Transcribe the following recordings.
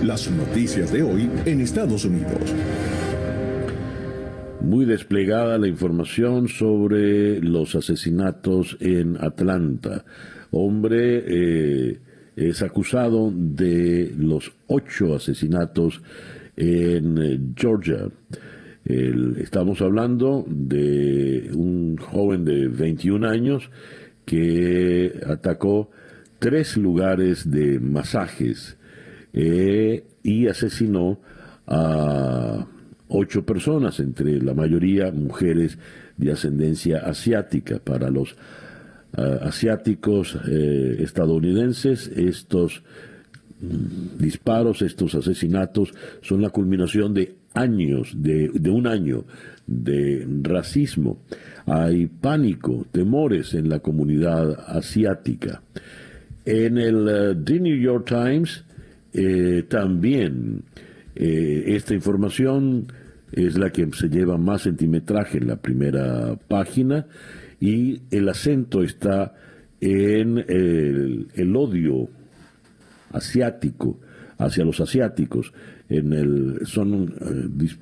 Las noticias de hoy en Estados Unidos. Muy desplegada la información sobre los asesinatos en Atlanta. Hombre es acusado de los 8 asesinatos en Georgia. Estamos hablando de un joven de 21 años que atacó 3 lugares de masajes y asesinó a 8 personas, entre la mayoría mujeres de ascendencia asiática. Para los asiáticos estadounidenses, estos disparos, estos asesinatos son la culminación de años, de un año de racismo. Hay pánico, temores en la comunidad asiática. En el The New York Times también esta información es la que se lleva más centimetraje en la primera página, y el acento está en el odio asiático hacia los asiáticos. Son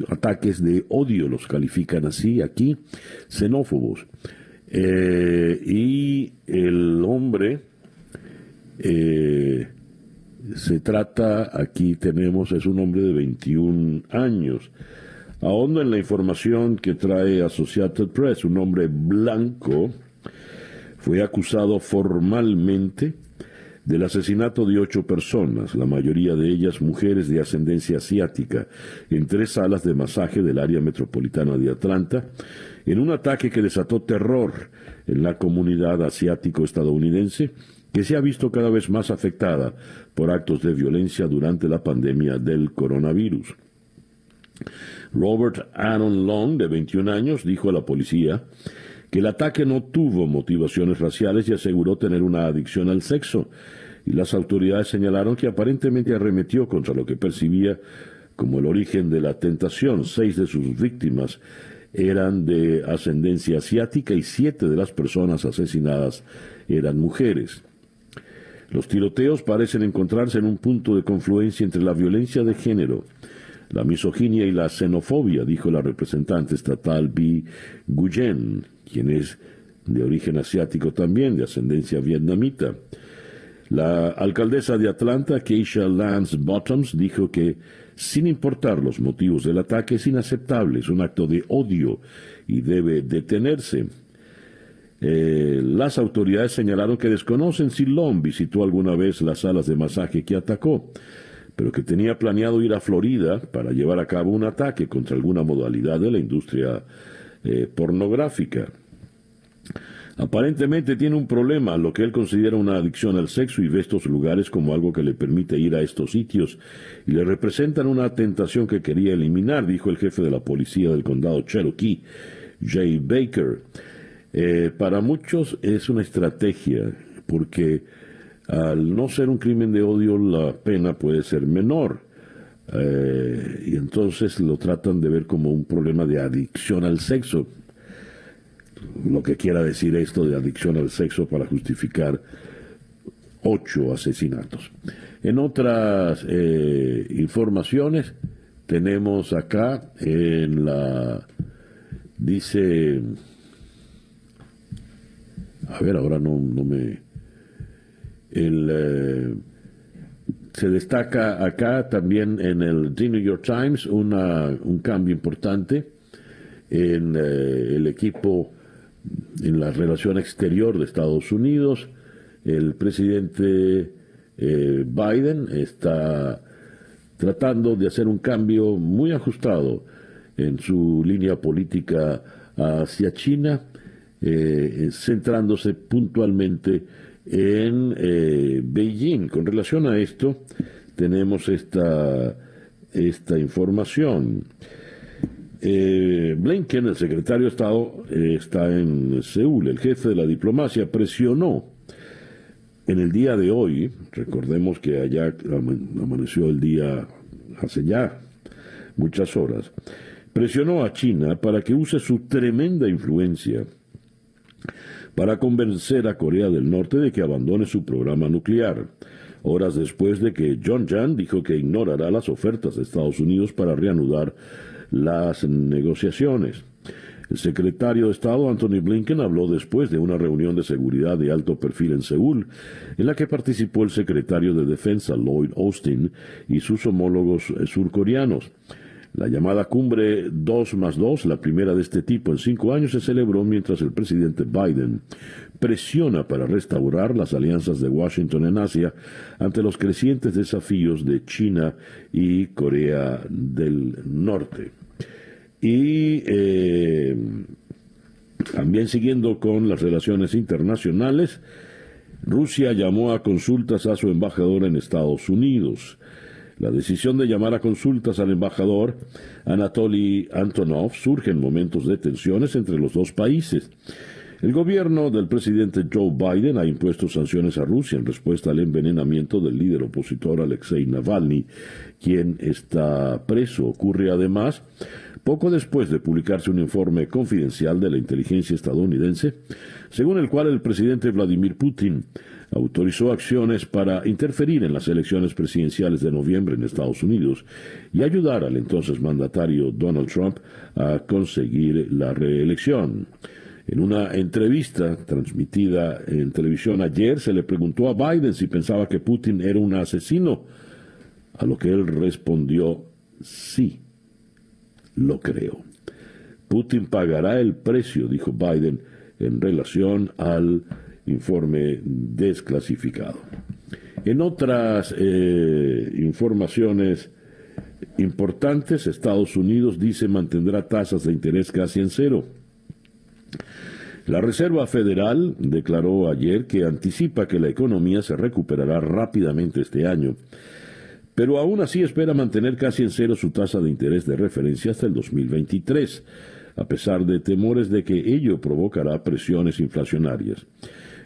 ataques de odio, los califican así aquí, xenófobos. Y el hombre se trata, aquí tenemos, es un hombre de 21 años. Ahonda en la información que trae Associated Press. Un hombre blanco fue acusado formalmente del asesinato de 8 personas, la mayoría de ellas mujeres de ascendencia asiática, en 3 salas de masaje del área metropolitana de Atlanta, en un ataque que desató terror en la comunidad asiático-estadounidense, que se ha visto cada vez más afectada por actos de violencia durante la pandemia del coronavirus. Robert Aaron Long, de 21 años, dijo a la policía que el ataque no tuvo motivaciones raciales y aseguró tener una adicción al sexo. Y las autoridades señalaron que aparentemente arremetió contra lo que percibía como el origen de la tentación. 6 de sus víctimas eran de ascendencia asiática y 7 de las personas asesinadas eran mujeres. Los tiroteos parecen encontrarse en un punto de confluencia entre la violencia de género, la misoginia y la xenofobia, dijo la representante estatal Bee Nguyen, quien es de origen asiático también, de ascendencia vietnamita. La alcaldesa de Atlanta, Keisha Lance Bottoms, dijo que, sin importar los motivos del ataque, es inaceptable, es un acto de odio y debe detenerse. Las autoridades señalaron que desconocen si Long visitó alguna vez las salas de masaje que atacó, pero que tenía planeado ir a Florida para llevar a cabo un ataque contra alguna modalidad de la industria pornográfica. Aparentemente tiene un problema, lo que él considera una adicción al sexo, y ve estos lugares como algo que le permite ir a estos sitios y le representan una tentación que quería eliminar, dijo el jefe de la policía del condado Cherokee, Jay Baker. Para muchos es una estrategia, porque al no ser un crimen de odio, la pena puede ser menor. Y entonces lo tratan de ver como un problema de adicción al sexo. Lo que quiera decir esto de adicción al sexo para justificar 8 asesinatos. En otras informaciones, tenemos acá dice, a ver, ahora no me... se destaca acá también en el The New York Times un cambio importante en el equipo, en la relación exterior de Estados Unidos. El presidente Biden está tratando de hacer un cambio muy ajustado en su línea política hacia China, centrándose puntualmente en Beijing. Con relación a esto, tenemos esta información. Blinken, el secretario de Estado, está en Seúl. El jefe de la diplomacia presionó en el día de hoy, recordemos que allá amaneció el día hace ya muchas horas, presionó a China para que use su tremenda influencia para convencer a Corea del Norte de que abandone su programa nuclear. horas después de que Pyongyang dijo que ignorará las ofertas de Estados Unidos para reanudar las negociaciones. El secretario de Estado Antony Blinken habló después de una reunión de seguridad de alto perfil en Seúl, en la que participó el secretario de Defensa Lloyd Austin y sus homólogos surcoreanos. La llamada Cumbre 2+2, la primera de este tipo en 5 años, se celebró mientras el presidente Biden presiona para restaurar las alianzas de Washington en Asia ante los crecientes desafíos de China y Corea del Norte. Y también siguiendo con las relaciones internacionales, Rusia llamó a consultas a su embajador en Estados Unidos. La decisión de llamar a consultas al embajador Anatoly Antonov surge en momentos de tensiones entre los dos países. El gobierno del presidente Joe Biden ha impuesto sanciones a Rusia en respuesta al envenenamiento del líder opositor Alexei Navalny, quien está preso. Ocurre además poco después de publicarse un informe confidencial de la inteligencia estadounidense, según el cual el presidente Vladimir Putin autorizó acciones para interferir en las elecciones presidenciales de noviembre en Estados Unidos y ayudar al entonces mandatario Donald Trump a conseguir la reelección. En una entrevista transmitida en televisión ayer, se le preguntó a Biden si pensaba que Putin era un asesino, a lo que él respondió: sí, lo creo. Putin pagará el precio, dijo Biden, en relación al informe desclasificado. En otras informaciones importantes, Estados Unidos dice mantendrá tasas de interés casi en cero. La Reserva Federal declaró ayer que anticipa que la economía se recuperará rápidamente este año, pero aún así espera mantener casi en cero su tasa de interés de referencia hasta el 2023, a pesar de temores de que ello provocará presiones inflacionarias.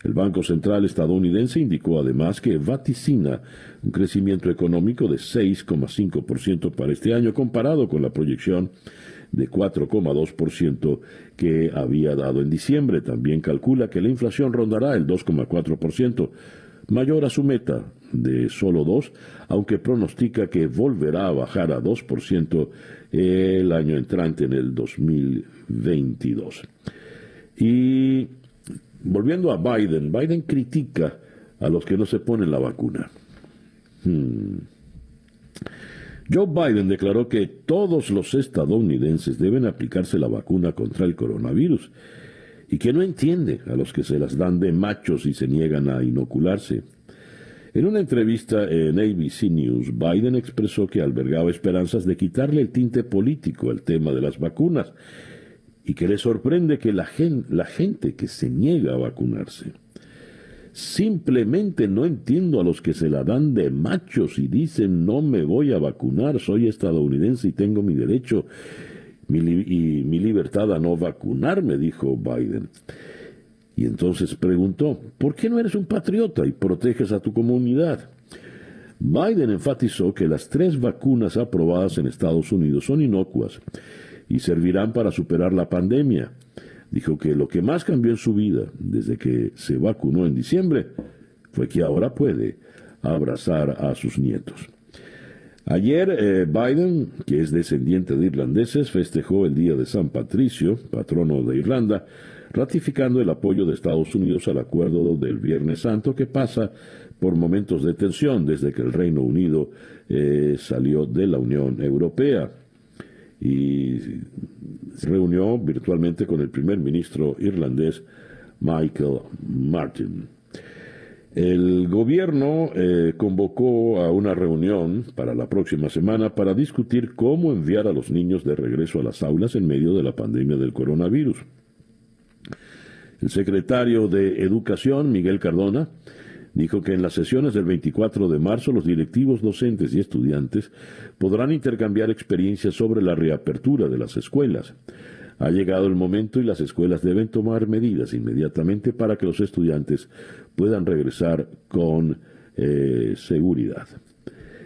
El Banco Central estadounidense indicó además que vaticina un crecimiento económico de 6,5% para este año, comparado con la proyección de 4,2% que había dado en diciembre. También calcula que la inflación rondará el 2,4%, mayor a su meta de solo 2%, aunque pronostica que volverá a bajar a 2% el año entrante, en el 2022. Y volviendo a Biden, Biden critica a los que no se ponen la vacuna. Joe Biden declaró que todos los estadounidenses deben aplicarse la vacuna contra el coronavirus y que no entiende a los que se las dan de machos y se niegan a inocularse. En una entrevista en ABC News, Biden expresó que albergaba esperanzas de quitarle el tinte político al tema de las vacunas y que le sorprende que la gente que se niega a vacunarse. Simplemente no entiendo a los que se la dan de machos y dicen no me voy a vacunar, soy estadounidense y tengo mi derecho y mi libertad a no vacunarme, dijo Biden. Y entonces preguntó, ¿por qué no eres un patriota y proteges a tu comunidad? Biden enfatizó que las 3 vacunas aprobadas en Estados Unidos son inocuas y servirán para superar la pandemia. Dijo que lo que más cambió en su vida desde que se vacunó en diciembre fue que ahora puede abrazar a sus nietos. Ayer Biden, que es descendiente de irlandeses, festejó el Día de San Patricio, patrono de Irlanda, ratificando el apoyo de Estados Unidos al acuerdo del Viernes Santo, que pasa por momentos de tensión desde que el Reino Unido salió de la Unión Europea, y se reunió virtualmente con el primer ministro irlandés Michael Martin. El gobierno convocó a una reunión para la próxima semana para discutir cómo enviar a los niños de regreso a las aulas en medio de la pandemia del coronavirus. El secretario de Educación, Miguel Cardona, dijo que en las sesiones del 24 de marzo los directivos, docentes y estudiantes podrán intercambiar experiencias sobre la reapertura de las escuelas. Ha llegado el momento y las escuelas deben tomar medidas inmediatamente para que los estudiantes puedan regresar con seguridad.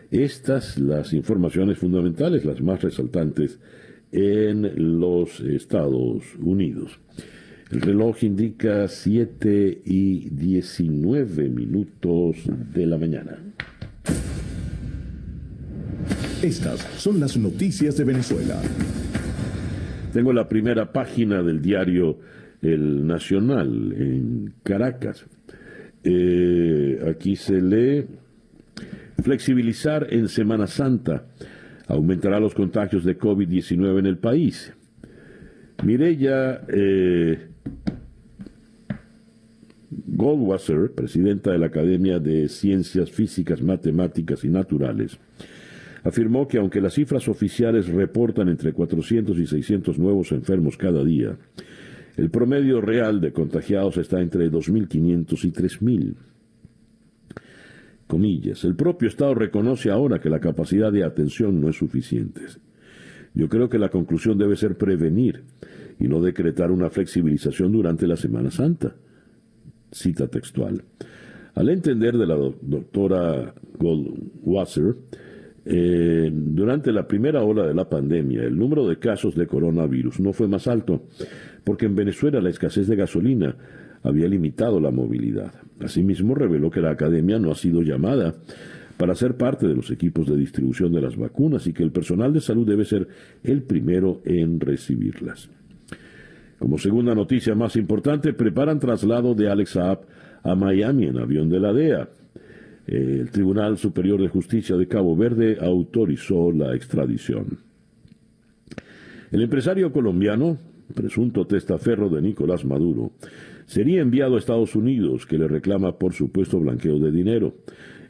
Estas las informaciones fundamentales, las más resaltantes en los Estados Unidos. El reloj indica 7:19 de la mañana. Estas son las noticias de Venezuela. Tengo la primera página del diario El Nacional en Caracas. Aquí se lee: flexibilizar en Semana Santa aumentará los contagios de COVID-19 en el país. Mireya Goldwasser, presidenta de la Academia de Ciencias Físicas, Matemáticas y Naturales, afirmó que aunque las cifras oficiales reportan entre 400 y 600 nuevos enfermos cada día, el promedio real de contagiados está entre 2.500 y 3.000. Comillas, el propio Estado reconoce ahora que la capacidad de atención no es suficiente. Yo creo que la conclusión debe ser prevenir y no decretar una flexibilización durante la Semana Santa. Cita textual. Al entender de la doctora Goldwasser, durante la primera ola de la pandemia, el número de casos de coronavirus no fue más alto, porque en Venezuela la escasez de gasolina había limitado la movilidad. Asimismo, reveló que la academia no ha sido llamada para ser parte de los equipos de distribución de las vacunas y que el personal de salud debe ser el primero en recibirlas. Como segunda noticia más importante, preparan traslado de Alex Saab a Miami en avión de la DEA. El Tribunal Superior de Justicia de Cabo Verde autorizó la extradición. El empresario colombiano, presunto testaferro de Nicolás Maduro, sería enviado a Estados Unidos, que le reclama por supuesto blanqueo de dinero.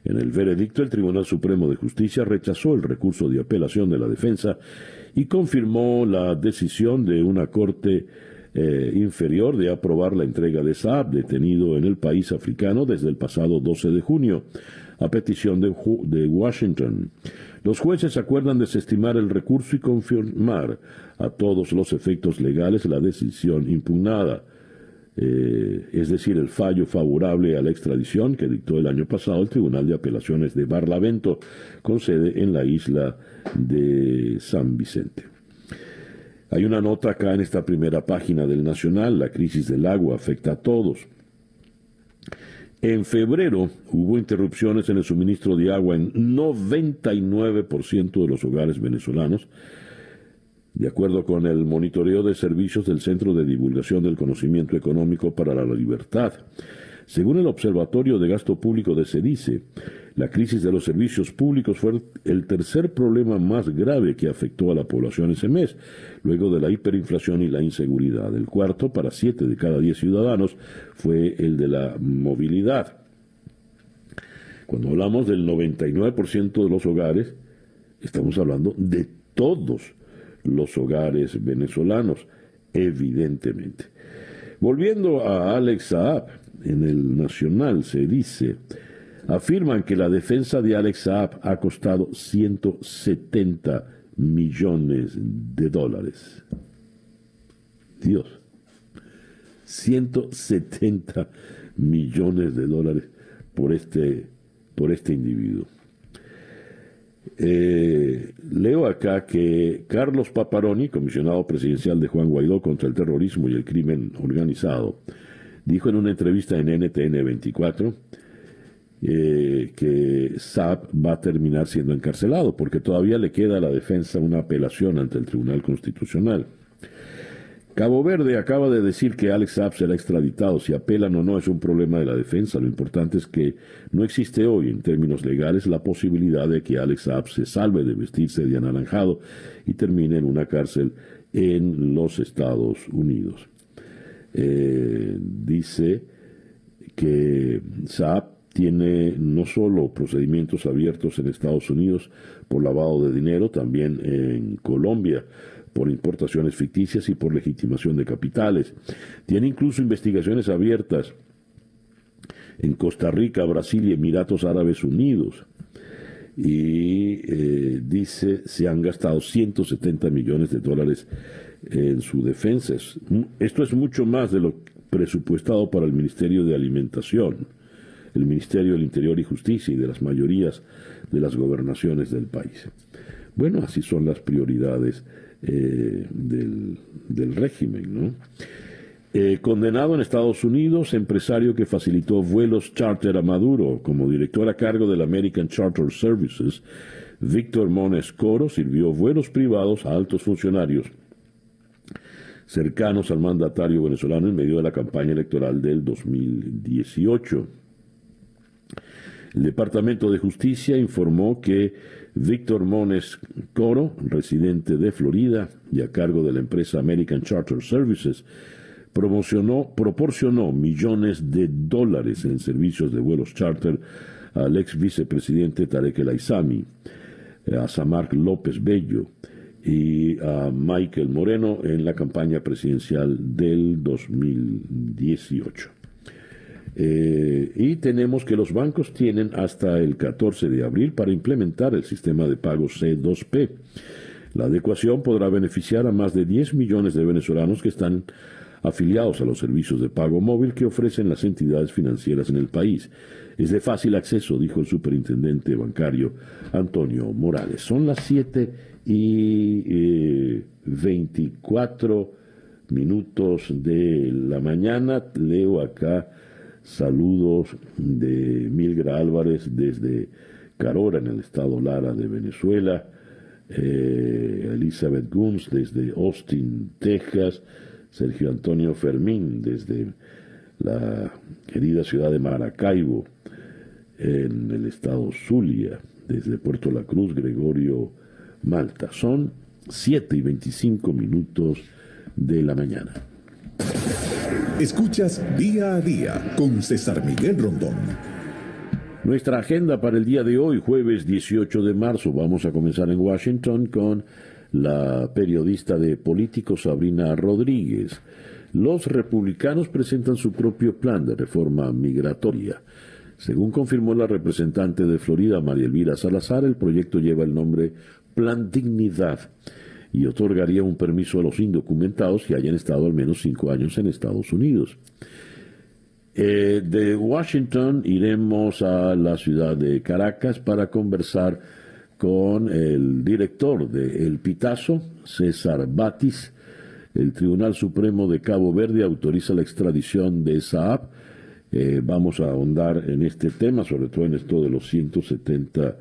En el veredicto, el Tribunal Supremo de Justicia rechazó el recurso de apelación de la defensa y confirmó la decisión de una corte inferior de aprobar la entrega de Saab, detenido en el país africano desde el pasado 12 de junio, a petición de Washington. Los jueces acuerdan desestimar el recurso y confirmar a todos los efectos legales la decisión impugnada, es decir, el fallo favorable a la extradición que dictó el año pasado el Tribunal de Apelaciones de Barlavento, con sede en la isla de San Vicente. Hay una nota acá en esta primera página del Nacional: la crisis del agua afecta a todos. En febrero hubo interrupciones en el suministro de agua en 99% de los hogares venezolanos, de acuerdo con el monitoreo de servicios del Centro de Divulgación del Conocimiento Económico para la Libertad. Según el Observatorio de Gasto Público de CEDICE, la crisis de los servicios públicos fue el tercer problema más grave que afectó a la población ese mes, luego de la hiperinflación y la inseguridad. El cuarto, para 7 de cada 10 ciudadanos, fue el de la movilidad. Cuando hablamos del 99% de los hogares, estamos hablando de todos los hogares venezolanos, evidentemente. Volviendo a Alex Saab, en el Nacional se dice: afirman que la defensa de Alex Saab ha costado $170 millones. Dios, $170 millones por este individuo. Leo acá que Carlos Paparoni, comisionado presidencial de Juan Guaidó contra el terrorismo y el crimen organizado, dijo en una entrevista en NTN 24 que Saab va a terminar siendo encarcelado porque todavía le queda a la defensa una apelación ante el Tribunal Constitucional. Cabo Verde acaba de decir que Alex Saab será extraditado. Si apelan o no es un problema de la defensa. Lo importante es que no existe hoy, en términos legales, la posibilidad de que Alex Saab se salve de vestirse de anaranjado y termine en una cárcel en los Estados Unidos. Dice que Saab tiene no solo procedimientos abiertos en Estados Unidos por lavado de dinero, también en Colombia por importaciones ficticias y por legitimación de capitales. Tiene incluso investigaciones abiertas en Costa Rica, Brasil y Emiratos Árabes Unidos. Y dice se han gastado $170 millones en su defensa. Esto es mucho más de lo presupuestado para el Ministerio de Alimentación, el Ministerio del Interior y Justicia y de las mayorías de las gobernaciones del país. Bueno, así son las prioridades del régimen, ¿no? Condenado en Estados Unidos, empresario que facilitó vuelos charter a Maduro como director a cargo del American Charter Services, Víctor Mones Coro sirvió vuelos privados a altos funcionarios cercanos al mandatario venezolano en medio de la campaña electoral del 2018. El Departamento de Justicia informó que Víctor Mones Coro, residente de Florida y a cargo de la empresa American Charter Services, proporcionó millones de dólares en servicios de vuelos charter al ex vicepresidente Tarek El Aissami, a Samar López Bello y a Michael Moreno en la campaña presidencial del 2018. Y tenemos que los bancos tienen hasta el 14 de abril para implementar el sistema de pago C2P. La adecuación podrá beneficiar a más de 10 millones de venezolanos que están afiliados a los servicios de pago móvil que ofrecen las entidades financieras en el país. Es de fácil acceso, dijo el superintendente bancario Antonio Morales. Son las 7:24 de la mañana. Leo acá saludos de Milgra Álvarez desde Carora, en el estado Lara de Venezuela. Elizabeth Guns desde Austin, Texas. Sergio Antonio Fermín desde la querida ciudad de Maracaibo, en el estado Zulia. Desde Puerto La Cruz, Gregorio Malta. Son 7:25 de la mañana. Escuchas Día a Día con César Miguel Rondón. Nuestra agenda para el día de hoy, jueves 18 de marzo, vamos a comenzar en Washington con la periodista de Político Sabrina Rodríguez. Los republicanos presentan su propio plan de reforma migratoria. Según confirmó la representante de Florida, María Elvira Salazar, el proyecto lleva el nombre Plan Dignidad y otorgaría un permiso a los indocumentados que hayan estado al menos 5 años en Estados Unidos. De Washington iremos a la ciudad de Caracas para conversar con el director de El Pitazo, César Batis. El Tribunal Supremo de Cabo Verde autoriza la extradición de Saab. Vamos a ahondar en este tema, sobre todo en esto de los 170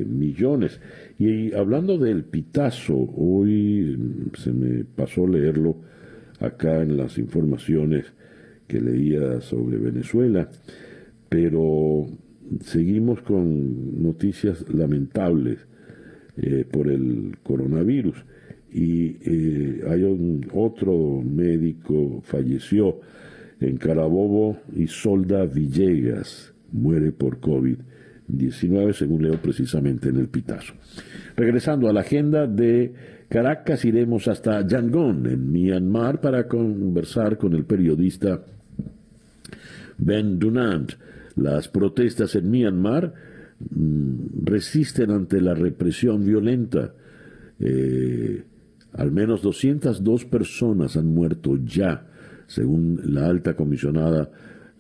millones. Y hablando del Pitazo, hoy se me pasó leerlo acá en las informaciones que leía sobre Venezuela, pero seguimos con noticias lamentables por el coronavirus. Y hay otro médico falleció en Carabobo, Isolda Villegas muere por COVID-19, según leo precisamente en el Pitazo. Regresando a la agenda de Caracas, iremos hasta Yangon, en Myanmar, para conversar con el periodista Ben Dunant. Las protestas en Myanmar resisten ante la represión violenta. Al menos 202 personas han muerto ya, según la alta comisionada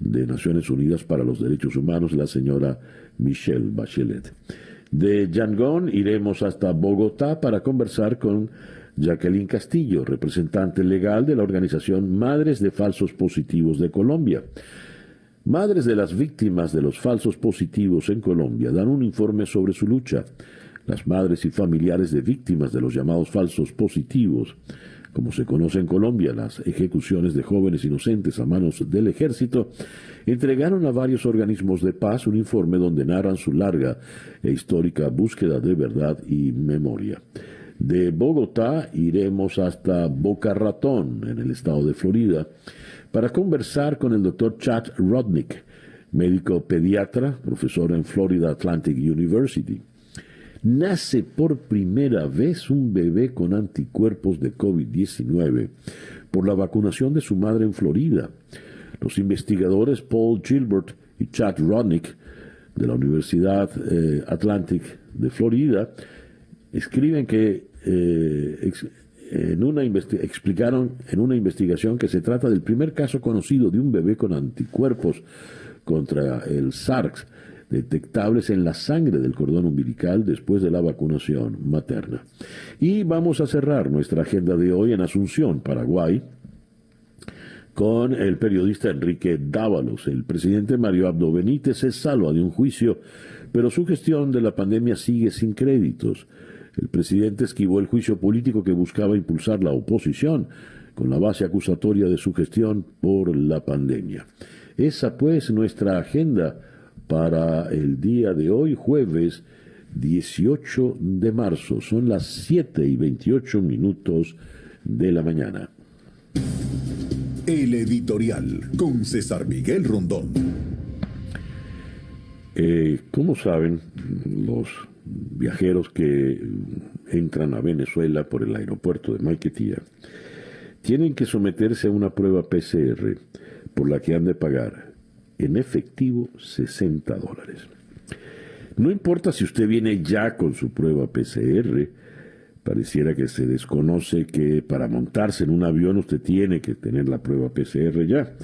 de Naciones Unidas para los Derechos Humanos, la señora Michelle Bachelet. De Yangon iremos hasta Bogotá para conversar con Jacqueline Castillo, representante legal de la organización Madres de Falsos Positivos de Colombia. Madres de las víctimas de los falsos positivos en Colombia dan un informe sobre su lucha. Las madres y familiares de víctimas de los llamados falsos positivos, como se conoce en Colombia, las ejecuciones de jóvenes inocentes a manos del ejército, entregaron a varios organismos de paz un informe donde narran su larga e histórica búsqueda de verdad y memoria. De Bogotá iremos hasta Boca Ratón, en el estado de Florida, para conversar con el doctor Chad Rodnick, médico pediatra, profesor en Florida Atlantic University. Nace por primera vez un bebé con anticuerpos de COVID-19 por la vacunación de su madre en Florida. Los investigadores Paul Gilbert y Chad Rodnick de la Universidad Atlantic de Florida escriben que explicaron en una investigación que se trata del primer caso conocido de un bebé con anticuerpos contra el SARS detectables en la sangre del cordón umbilical después de la vacunación materna. Y vamos a cerrar nuestra agenda de hoy en Asunción, Paraguay, con el periodista Enrique Dávalos. El presidente Mario Abdo Benítez es salvo de un juicio Pero su gestión de la pandemia sigue sin créditos. El presidente esquivó el juicio político que buscaba impulsar la oposición con la base acusatoria de su gestión por la pandemia. Esa pues nuestra agenda para el día de hoy, jueves 18 de marzo. Son las 7:28 de la mañana. El editorial con César Miguel Rondón. Como saben, los viajeros que entran a Venezuela por el aeropuerto de Maiquetía tienen que someterse a una prueba PCR por la que han de pagar en efectivo $60. No importa si usted viene ya con su prueba PCR, pareciera que se desconoce que para montarse en un avión usted tiene que tener la prueba PCR ya.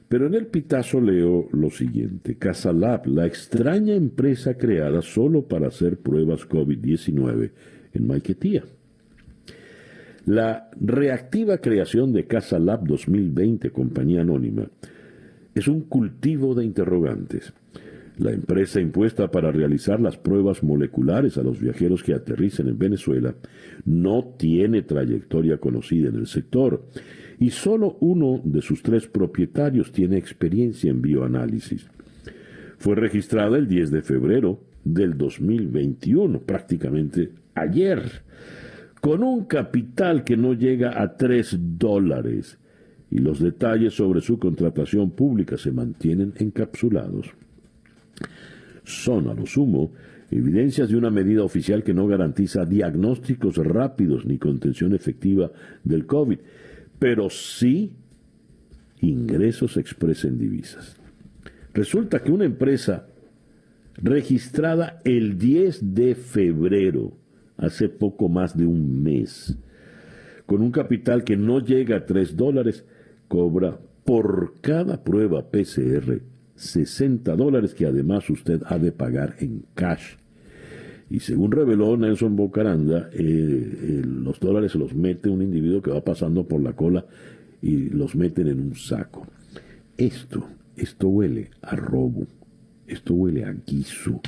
Pero en el pitazo leo lo siguiente: Casalab, la extraña empresa creada solo para hacer pruebas COVID-19 en Maiquetía. La reactiva creación de Casalab 2020, compañía anónima, es un cultivo de interrogantes. La empresa impuesta para realizar las pruebas moleculares a los viajeros que aterricen en Venezuela no tiene trayectoria conocida en el sector y solo uno de sus 3 propietarios tiene experiencia en bioanálisis. Fue registrada el 10 de febrero del 2021, prácticamente ayer, con un capital que no llega a $3, y los detalles sobre su contratación pública se mantienen encapsulados. Son, a lo sumo, evidencias de una medida oficial que no garantiza diagnósticos rápidos ni contención efectiva del COVID, pero sí ingresos express en divisas. Resulta que una empresa registrada el 10 de febrero, hace poco más de un mes, con un capital que no llega a $3, cobra por cada prueba PCR $60 que además usted ha de pagar en cash. Y según reveló Nelson Bocaranda, los dólares se los mete un individuo que va pasando por la cola y los meten en un saco. Esto huele a robo, esto huele a guiso,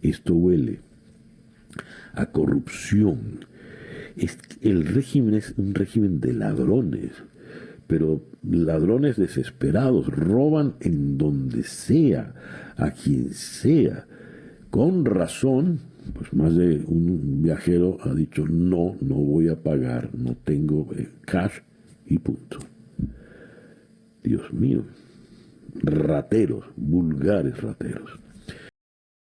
esto huele a corrupción. El régimen es un régimen de ladrones, pero ladrones desesperados, roban en donde sea, a quien sea. Con razón, pues más de un viajero ha dicho, no voy a pagar, no tengo cash y punto. Dios mío, rateros, vulgares rateros.